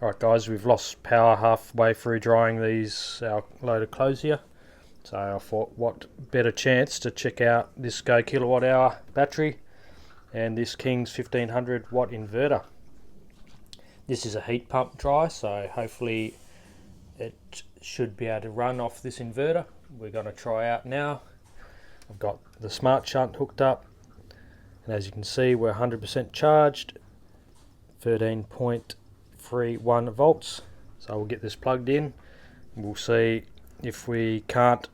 Alright guys, we've lost power halfway through drying our load of clothes here. So I thought, what better chance to check out this GoKWH battery and this King's 1500 watt inverter. This is a heat pump dry, so hopefully it should be able to run off this inverter. We're going to try out now. I've got the smart shunt hooked up, and as you can see we're 100% charged, 13.31 volts. So we'll get this plugged in. We'll see if we can't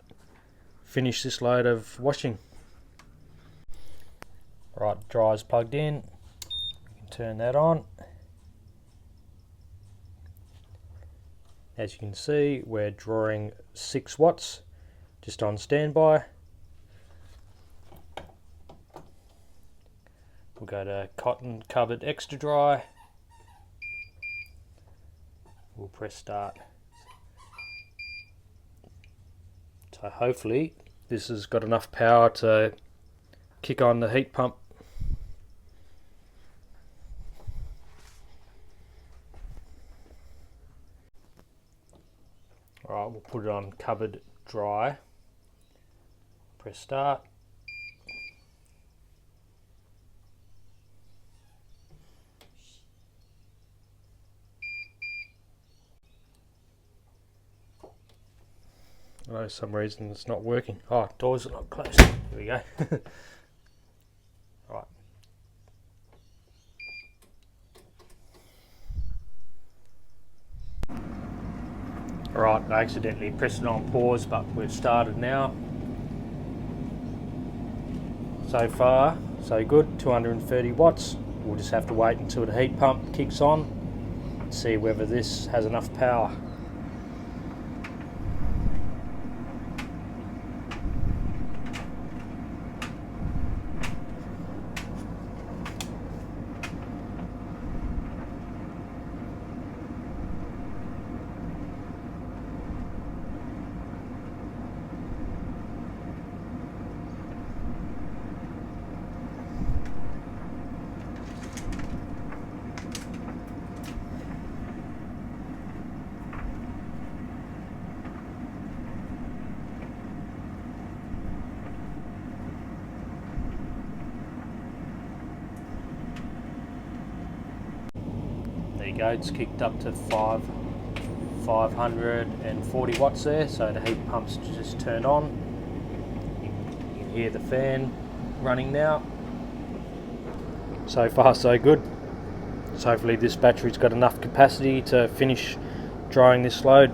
finish this load of washing. Right, dryer's plugged in. We can turn that on. As you can see, we're drawing 6 watts just on standby. We'll go to cotton covered extra dry. We'll press start. So hopefully this has got enough power to kick on the heat pump. Alright, we'll put it on covered dry. Press start. I know for some reason it's not working. Oh, doors are not closed. Here we go. Right. Alright, I accidentally pressed it on pause, but we've started now. So far, so good, 230 watts. We'll just have to wait until the heat pump kicks on and see whether this has enough power. There you go, it's kicked up to 540 watts there, so the heat pump's just turned on. You can hear the fan running now. So far so good. So hopefully this battery's got enough capacity to finish drying this load.